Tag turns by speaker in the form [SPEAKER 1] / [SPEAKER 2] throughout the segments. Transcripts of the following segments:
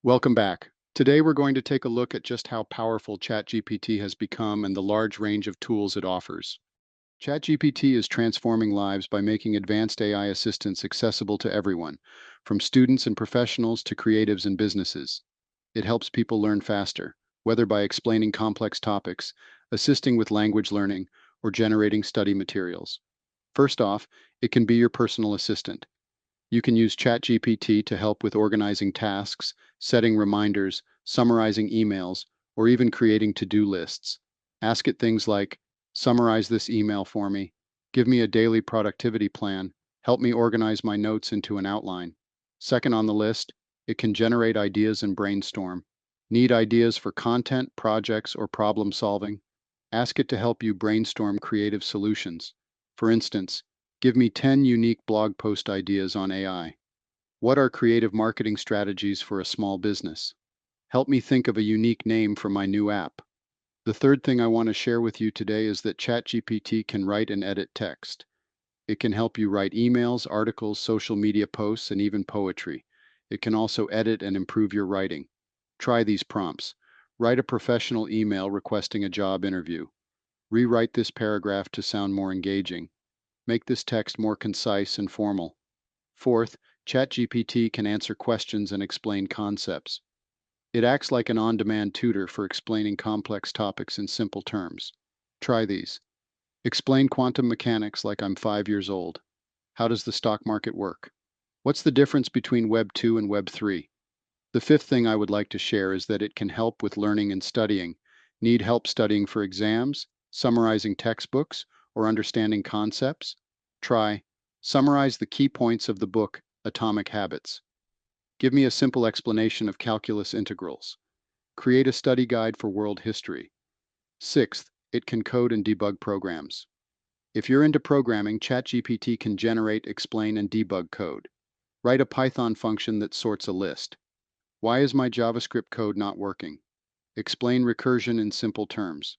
[SPEAKER 1] Welcome back. Today we're going to take a look at just how powerful ChatGPT has become and the large range of tools it offers. ChatGPT is transforming lives by making advanced AI assistants accessible to everyone, from students and professionals to creatives and businesses. It helps people learn faster, whether by explaining complex topics, assisting with language learning, or generating study materials. First off, it can be your personal assistant. You can use ChatGPT to help with organizing tasks, setting reminders, summarizing emails, or even creating to-do lists. Ask it things like, summarize this email for me, give me a daily productivity plan, help me organize my notes into an outline. Second on the list, it can generate ideas and brainstorm. Need ideas for content, projects, or problem solving? Ask it to help you brainstorm creative solutions. For instance, give me 10 unique blog post ideas on AI. What are creative marketing strategies for a small business? Help me think of a unique name for my new app. The third thing I want to share with you today is that ChatGPT can write and edit text. It can help you write emails, articles, social media posts, and even poetry. It can also edit and improve your writing. Try these prompts. Write a professional email requesting a job interview. Rewrite this paragraph to sound more engaging. Make this text more concise and formal. Fourth, ChatGPT can answer questions and explain concepts. It acts like an on-demand tutor for explaining complex topics in simple terms. Try these. Explain quantum mechanics like I'm 5 years old. How does the stock market work? What's the difference between Web 2 and Web 3? The fifth thing I would like to share is that it can help with learning and studying. Need help studying for exams, summarizing textbooks, or understanding concepts? Try, summarize the key points of the book, Atomic Habits. Give me a simple explanation of calculus integrals. Create a study guide for world history. Sixth, it can code and debug programs. If you're into programming, ChatGPT can generate, explain, and debug code. Write a Python function that sorts a list. Why is my JavaScript code not working? Explain recursion in simple terms.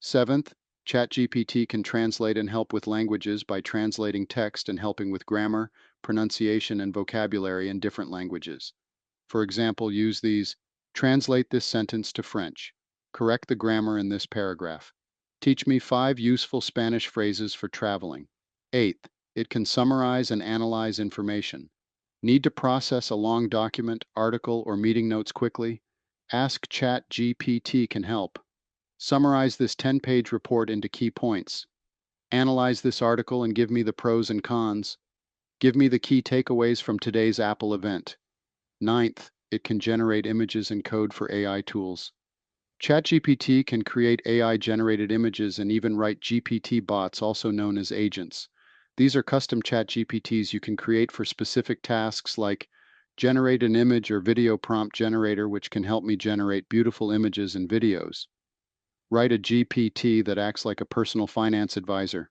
[SPEAKER 1] Seventh, ChatGPT can translate and help with languages by translating text and helping with grammar, pronunciation, and vocabulary in different languages. For example, use these: translate this sentence to French. Correct the grammar in this paragraph. Teach me 5 useful Spanish phrases for traveling. Eighth, it can summarize and analyze information. Need to process a long document, article, or meeting notes quickly? Ask ChatGPT can help. Summarize this 10-page report into key points. Analyze this article and give me the pros and cons. Give me the key takeaways from today's Apple event. Ninth, it can generate images and code for AI tools. ChatGPT can create AI-generated images and even write GPT bots, also known as agents. These are custom ChatGPTs you can create for specific tasks like generate an image or video prompt generator, which can help me generate beautiful images and videos. Write a GPT that acts like a personal finance advisor.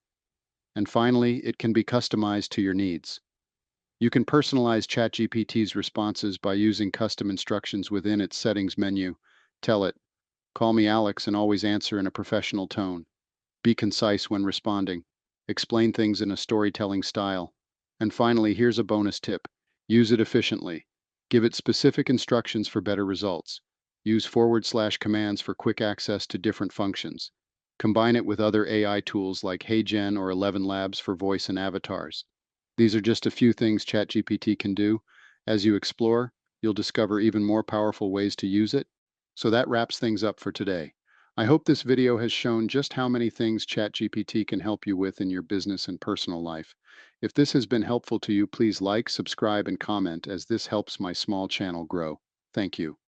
[SPEAKER 1] And finally, it can be customized to your needs. You can personalize ChatGPT's responses by using custom instructions within its settings menu. Tell it, call me Alex, and always answer in a professional tone. Be concise when responding. Explain things in a storytelling style. And finally, here's a bonus tip. Use it efficiently. Give it specific instructions for better results. Use / commands for quick access to different functions. Combine it with other AI tools like HeyGen or 11 Labs for voice and avatars. These are just a few things ChatGPT can do. As you explore, you'll discover even more powerful ways to use it. So that wraps things up for today. I hope this video has shown just how many things ChatGPT can help you with in your business and personal life. If this has been helpful to you, please like, subscribe, and comment, as this helps my small channel grow. Thank you.